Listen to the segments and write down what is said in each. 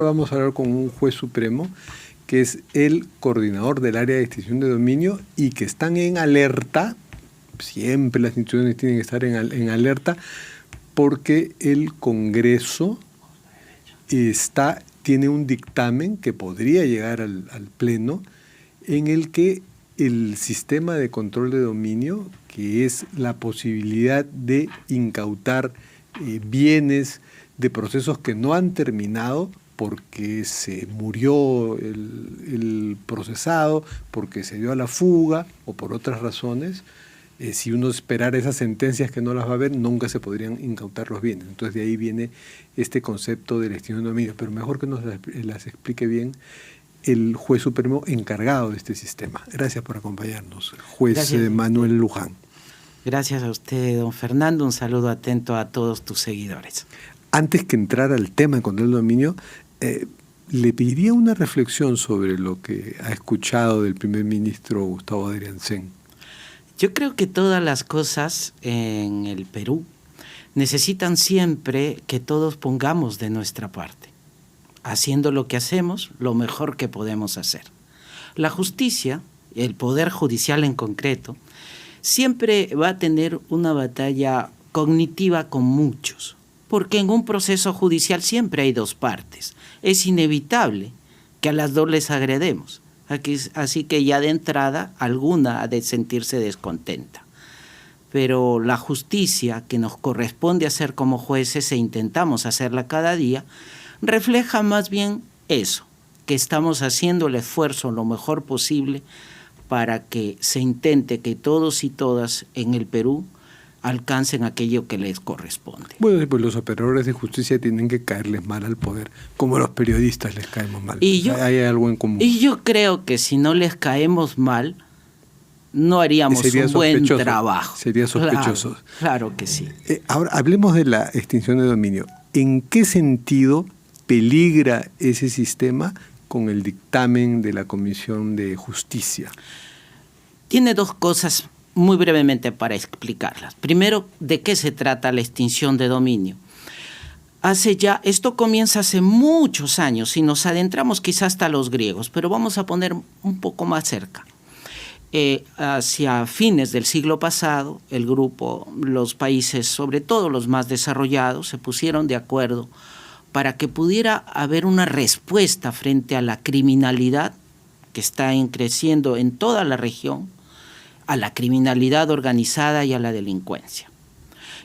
Vamos a hablar con un juez supremo que es el coordinador del área de extinción de dominio y que están en alerta, siempre las instituciones tienen que estar en alerta, porque el Congreso tiene un dictamen que podría llegar al Pleno en el que el sistema de control de dominio, que es la posibilidad de incautar bienes de procesos que no han terminado porque se murió el procesado, porque se dio a la fuga o por otras razones, si uno esperara esas sentencias que no las va a ver, nunca se podrían incautar los bienes. Entonces de ahí viene este concepto de la extinción de dominio, pero mejor que nos las explique bien el juez supremo encargado de este sistema. Gracias por acompañarnos, juez Manuel Luján. Gracias a usted, don Fernando. Un saludo atento a todos tus seguidores. Antes que entrar al tema de control del dominio, le pediría una reflexión sobre lo que ha escuchado del primer ministro Gustavo Adrianzen. Yo creo que todas las cosas en el Perú necesitan siempre que todos pongamos de nuestra parte, haciendo lo que hacemos, lo mejor que podemos hacer. La justicia, el poder judicial en concreto, siempre va a tener una batalla cognitiva con muchos, porque en un proceso judicial siempre hay dos partes. Es inevitable que a las dos les agredemos. Así que ya de entrada alguna ha de sentirse descontenta. Pero la justicia que nos corresponde hacer como jueces, e intentamos hacerla cada día, refleja más bien eso, que estamos haciendo el esfuerzo lo mejor posible para que se intente que todos y todas en el Perú alcancen aquello que les corresponde. Bueno, pues los operadores de justicia tienen que caerles mal al poder, como los periodistas les caemos mal. Hay algo en común. Y yo creo que si no les caemos mal, no haríamos un buen trabajo. Sería sospechoso. Claro que sí. Ahora, hablemos de la extinción de dominio. ¿En qué sentido peligra ese sistema con el dictamen de la Comisión de Justicia? Tiene dos cosas muy brevemente para explicarlas. Primero, ¿de qué se trata la extinción de dominio? Esto comienza hace muchos años, y nos adentramos quizás hasta los griegos, pero vamos a poner un poco más cerca. Hacia fines del siglo pasado, el grupo, los países, sobre todo los más desarrollados, se pusieron de acuerdo para que pudiera haber una respuesta frente a la criminalidad que está creciendo en toda la región, a la criminalidad organizada y a la delincuencia.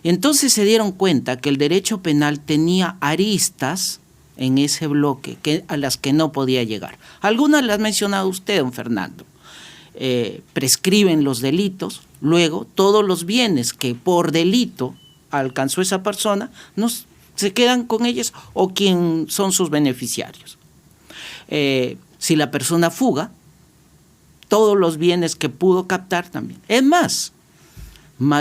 Y entonces se dieron cuenta que el derecho penal tenía aristas en ese bloque a las que no podía llegar. Algunas las ha mencionado usted, don Fernando. Prescriben los delitos, luego todos los bienes que por delito alcanzó esa persona se quedan con ellos o quien son sus beneficiarios. Si la persona fuga, todos los bienes que pudo captar también. Es más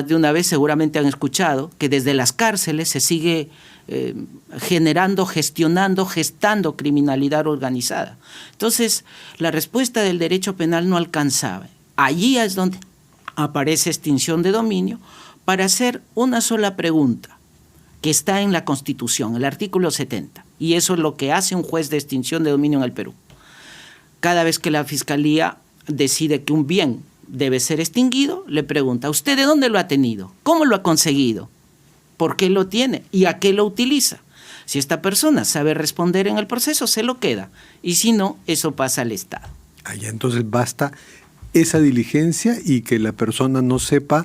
de una vez seguramente han escuchado que desde las cárceles se sigue gestando criminalidad organizada. Entonces, la respuesta del derecho penal no alcanzaba. Allí es donde aparece extinción de dominio para hacer una sola pregunta que está en la Constitución, el artículo 70. Y eso es lo que hace un juez de extinción de dominio en el Perú. Cada vez que la Fiscalía decide que un bien debe ser extinguido, le pregunta: ¿usted de dónde lo ha tenido? ¿Cómo lo ha conseguido? ¿Por qué lo tiene? ¿Y a qué lo utiliza? Si esta persona sabe responder en el proceso, se lo queda. Y si no, eso pasa al Estado. Allá entonces basta esa diligencia y que la persona no sepa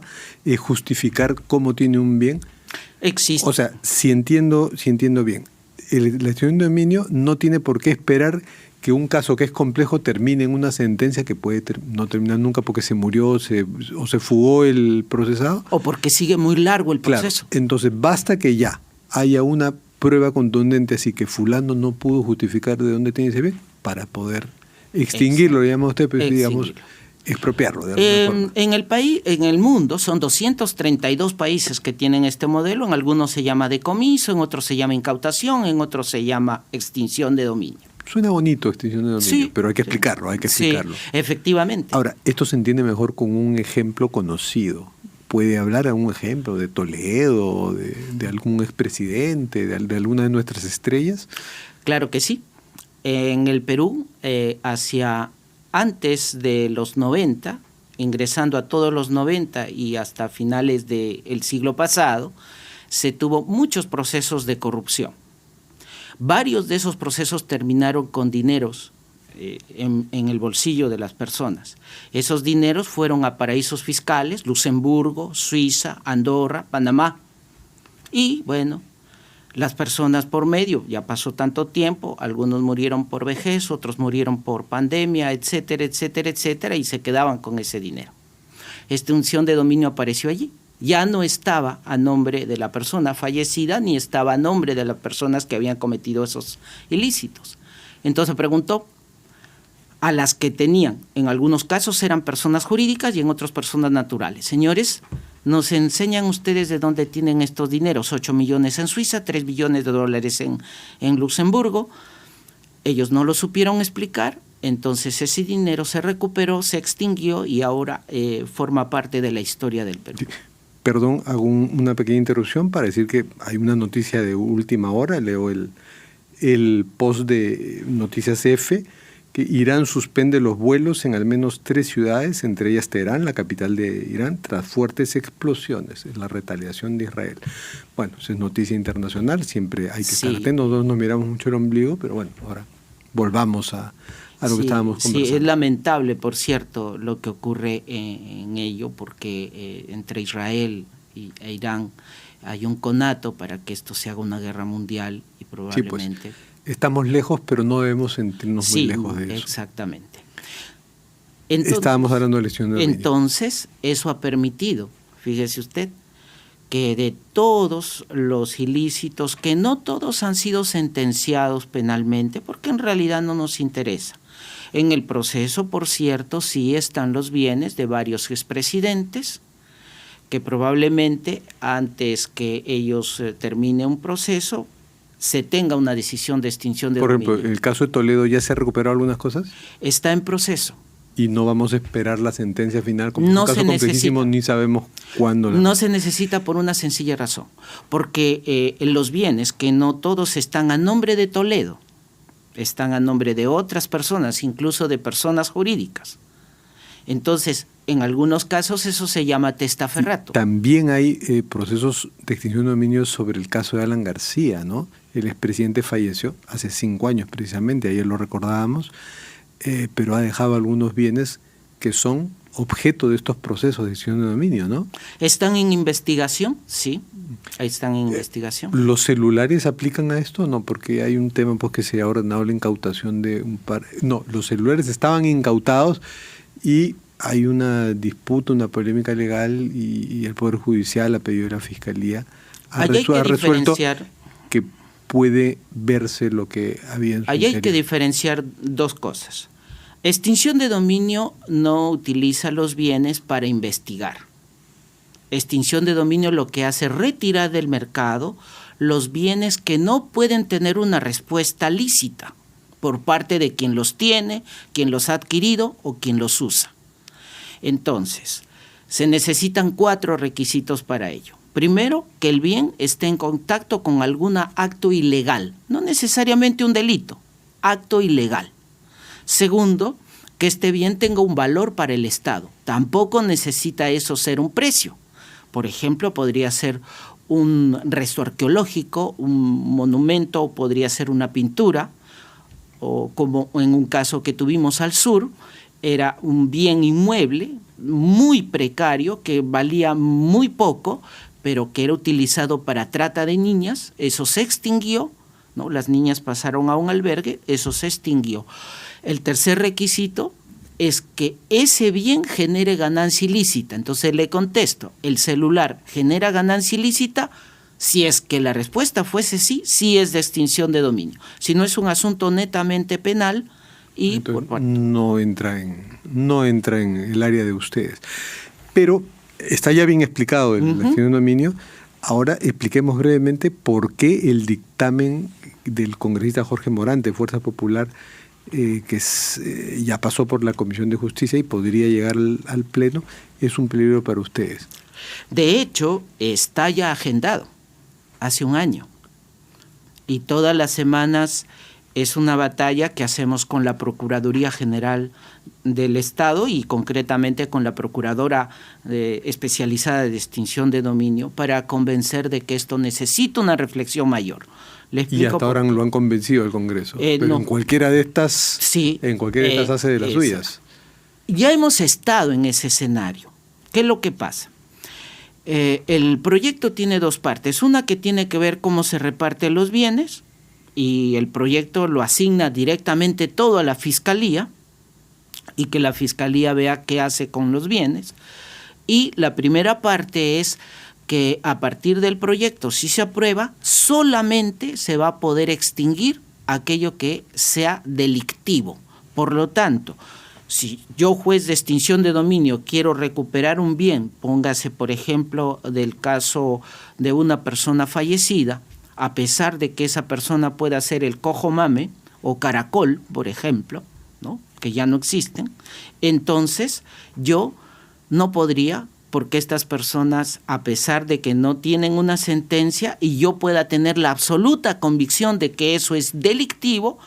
justificar cómo tiene un bien. Existe. O sea, si entiendo bien, la extinción de dominio no tiene por qué esperar que un caso que es complejo termine en una sentencia que puede no terminar nunca porque se murió o se fugó el procesado. O porque sigue muy largo el proceso. Claro. Entonces basta que ya haya una prueba contundente, así que fulano no pudo justificar de dónde tiene ese bien para poder extinguirlo, le llama usted, pues, digamos, expropiarlo. De alguna forma. En el mundo son 232 países que tienen este modelo. En algunos se llama decomiso, en otros se llama incautación, en otros se llama extinción de dominio. Suena bonito extinción de dominio, sí, pero hay que explicarlo, Sí, efectivamente. Ahora, esto se entiende mejor con un ejemplo conocido. ¿Puede hablar a un ejemplo de Toledo, de algún expresidente, de alguna de nuestras estrellas? Claro que sí. en el Perú, hacia antes de los 90, ingresando a todos los 90 y hasta finales del siglo pasado, se tuvo muchos procesos de corrupción. Varios de esos procesos terminaron con dineros en el bolsillo de las personas. Esos dineros fueron a paraísos fiscales, Luxemburgo, Suiza, Andorra, Panamá. Y bueno, las personas por medio, ya pasó tanto tiempo, algunos murieron por vejez, otros murieron por pandemia, etcétera, etcétera, etcétera, y se quedaban con ese dinero. Esta unción de dominio apareció allí. Ya no estaba a nombre de la persona fallecida, ni estaba a nombre de las personas que habían cometido esos ilícitos. Entonces preguntó a las que tenían, en algunos casos eran personas jurídicas y en otros personas naturales. Señores, nos enseñan ustedes de dónde tienen estos dineros, 8 millones en Suiza, 3 billones de dólares en Luxemburgo. Ellos no lo supieron explicar, entonces ese dinero se recuperó, se extinguió y ahora forma parte de la historia del Perú. Sí. Perdón, hago una pequeña interrupción para decir que hay una noticia de última hora, leo el post de Noticias F, que Irán suspende los vuelos en al menos 3 ciudades, entre ellas Teherán, la capital de Irán, tras fuertes explosiones. Es la retaliación de Israel. Bueno, eso es noticia internacional, siempre hay que estar atentos. Nosotros nos miramos mucho el ombligo, pero bueno, ahora volvamos a lo que estábamos conversando. Sí, es lamentable, por cierto, lo que ocurre en ello, porque entre Israel e Irán hay un conato para que esto se haga una guerra mundial y probablemente... Sí, pues, estamos lejos, pero no debemos sentirnos muy lejos de eso. Exactamente. Entonces, estábamos hablando de lección de dominio. Entonces, eso ha permitido, fíjese usted, que de todos los ilícitos, que no todos han sido sentenciados penalmente, porque en realidad no nos interesa. En el proceso, por cierto, sí están los bienes de varios expresidentes, que probablemente antes que ellos termine un proceso, se tenga una decisión de extinción de dominio. Por ejemplo, en el caso de Toledo, ¿ya se recuperó algunas cosas? Está en proceso. Y no vamos a esperar la sentencia final, como no es un caso complejísimo, ni sabemos cuándo. No se necesita por una sencilla razón, porque los bienes, que no todos están a nombre de Toledo, están a nombre de otras personas, incluso de personas jurídicas. Entonces, en algunos casos eso se llama testaferrato. También hay procesos de extinción de dominio sobre el caso de Alan García, ¿no? El expresidente falleció hace 5 años precisamente, ayer lo recordábamos, pero ha dejado algunos bienes que son objeto de estos procesos de extinción de dominio, ¿no? ¿Están en investigación? Sí, están en investigación. ¿Los celulares aplican a esto? No, porque hay un tema pues, que se ha ordenado la incautación de un par... No, los celulares estaban incautados y hay una disputa, una polémica legal y el Poder Judicial, a pedido de la Fiscalía, ha resuelto que puede verse lo que había en su interior. Hay que diferenciar 2 cosas. Extinción de dominio no utiliza los bienes para investigar. Extinción de dominio lo que hace es retirar del mercado los bienes que no pueden tener una respuesta lícita por parte de quien los tiene, quien los ha adquirido o quien los usa. Entonces, se necesitan 4 requisitos para ello. Primero, que el bien esté en contacto con algún acto ilegal, no necesariamente un delito, acto ilegal. Segundo, que este bien tenga un valor para el Estado. Tampoco necesita eso ser un precio. Por ejemplo, podría ser un resto arqueológico, un monumento, podría ser una pintura, o como en un caso que tuvimos al sur, era un bien inmueble muy precario que valía muy poco, pero que era utilizado para trata de niñas. Eso se extinguió, ¿no? Las niñas pasaron a un albergue, eso se extinguió. El tercer requisito es que ese bien genere ganancia ilícita. Entonces le contesto, ¿el celular genera ganancia ilícita? Si es que la respuesta fuese sí, sí es de extinción de dominio. Si no es un asunto netamente penal, y entonces, no entra en el área de ustedes. Pero está ya bien explicado la extinción de dominio. Ahora expliquemos brevemente por qué el dictamen del congresista Jorge Morante, Fuerza Popular, ya pasó por la Comisión de Justicia y podría llegar al Pleno, es un peligro para ustedes. De hecho, está ya agendado hace un año. Y todas las semanas es una batalla que hacemos con la Procuraduría General del Estado y concretamente con la Procuradora especializada de extinción de dominio para convencer de que esto necesita una reflexión mayor. Y hasta ahora lo han convencido el Congreso. Pero no. En cualquiera de estas, sí, hace de las suyas. Ya hemos estado en ese escenario. ¿Qué es lo que pasa? El proyecto tiene dos partes. Una que tiene que ver cómo se reparten los bienes, y el proyecto lo asigna directamente todo a la Fiscalía, y que la Fiscalía vea qué hace con los bienes. Y la primera parte es que a partir del proyecto, si se aprueba, solamente se va a poder extinguir aquello que sea delictivo. Por lo tanto, si yo, juez de extinción de dominio, quiero recuperar un bien, póngase por ejemplo del caso de una persona fallecida, a pesar de que esa persona pueda ser el cojo mame o caracol, por ejemplo, ¿no?, que ya no existen, entonces yo no podría, porque estas personas, a pesar de que no tienen una sentencia y yo pueda tener la absoluta convicción de que eso es delictivo,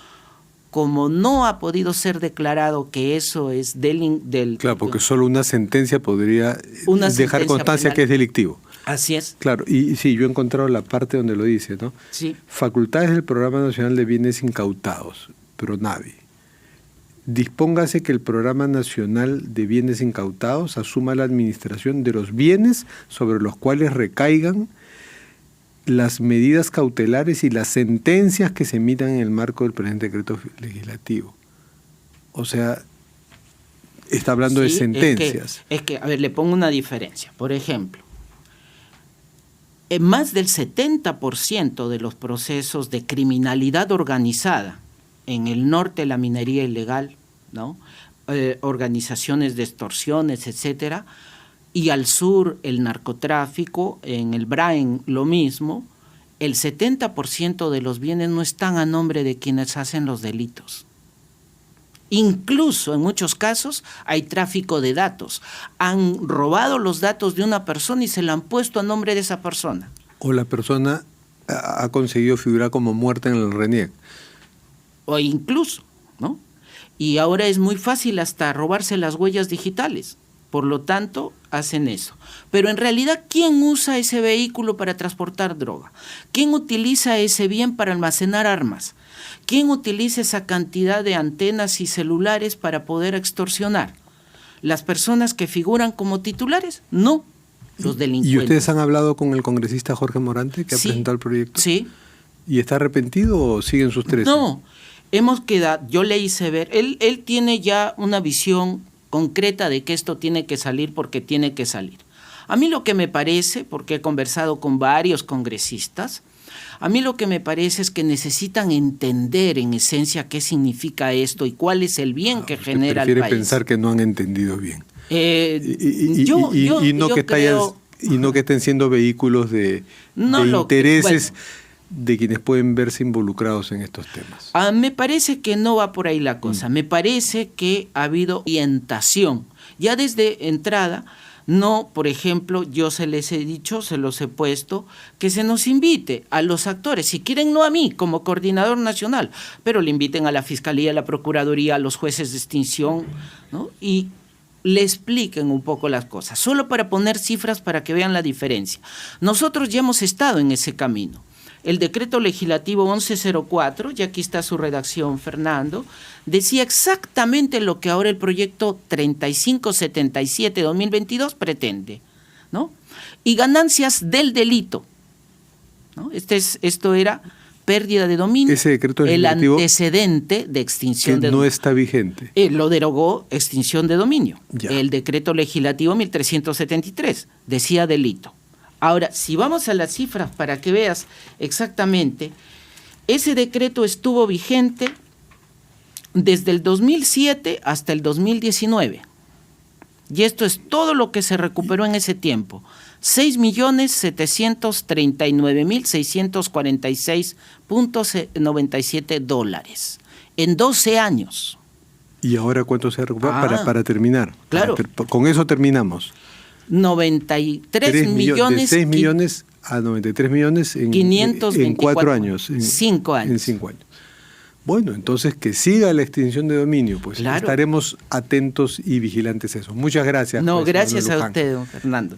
como no ha podido ser declarado que eso es del... Claro, porque solo una sentencia podría dejar constancia penal, que es delictivo. Así es. Claro, y sí, yo he encontrado la parte donde lo dice, ¿no? Sí. Facultades del Programa Nacional de Bienes Incautados, PRONAVI. Dispóngase que el Programa Nacional de Bienes Incautados asuma la administración de los bienes sobre los cuales recaigan las medidas cautelares y las sentencias que se emitan en el marco del presente decreto legislativo. O sea, está hablando de sentencias. Es que, a ver, le pongo una diferencia. Por ejemplo, en más del 70% de los procesos de criminalidad organizada en el norte, la minería ilegal, ¿no?, organizaciones de extorsiones, etcétera, y al sur el narcotráfico, en el Brain lo mismo, el 70% de los bienes no están a nombre de quienes hacen los delitos. Incluso en muchos casos hay tráfico de datos. Han robado los datos de una persona y se lo han puesto a nombre de esa persona. O la persona ha conseguido figurar como muerta en el RENIEC. O incluso, ¿no? Y ahora es muy fácil hasta robarse las huellas digitales. Por lo tanto, hacen eso. Pero en realidad, ¿quién usa ese vehículo para transportar droga? ¿Quién utiliza ese bien para almacenar armas? ¿Quién utiliza esa cantidad de antenas y celulares para poder extorsionar? ¿Las personas que figuran como titulares? No, los delincuentes. ¿Y ustedes han hablado con el congresista Jorge Morante, que ha presentado el proyecto? Sí. ¿Y está arrepentido o siguen sus 13? No, hemos quedado, yo le hice ver, él tiene ya una visión concreta de que esto tiene que salir porque tiene que salir. A mí lo que me parece, porque he conversado con varios congresistas, a mí lo que me parece es que necesitan entender en esencia qué significa esto y cuál es el bien que genera el país. Prefiere pensar que no han entendido bien. Y no que estén siendo vehículos de intereses de quienes pueden verse involucrados en estos temas. Me parece que no va por ahí la cosa. Me parece que ha habido orientación. Ya desde entrada, no, por ejemplo, yo se les he dicho, se los he puesto, que se nos invite a los actores, si quieren no a mí como coordinador nacional, pero le inviten a la Fiscalía, a la Procuraduría, a los jueces de extinción, ¿no?, y le expliquen un poco las cosas, solo para poner cifras para que vean la diferencia. Nosotros ya hemos estado en ese camino. El decreto legislativo 1104, y aquí está su redacción, Fernando, decía exactamente lo que ahora el proyecto 3577-2022 pretende, ¿no? Y ganancias del delito, ¿no? Esto era pérdida de dominio, ese decreto el antecedente de extinción de dominio. No está vigente. Lo derogó extinción de dominio. Ya. El decreto legislativo 1373 decía delito. Ahora, si vamos a las cifras para que veas exactamente, ese decreto estuvo vigente desde el 2007 hasta el 2019. Y esto es todo lo que se recuperó en ese tiempo. 6.739.646.97 dólares en 12 años. ¿Y ahora cuánto se ha recuperado? Para terminar. Claro. Con eso terminamos. 93 millones. De 6 millones a 93 millones en 4 años. En 5 años. En 5 años. Bueno, entonces que siga la extinción de dominio, pues Claro. estaremos atentos y vigilantes a eso. Muchas gracias. No, juez gracias Manuel a Luján. usted, don Fernando.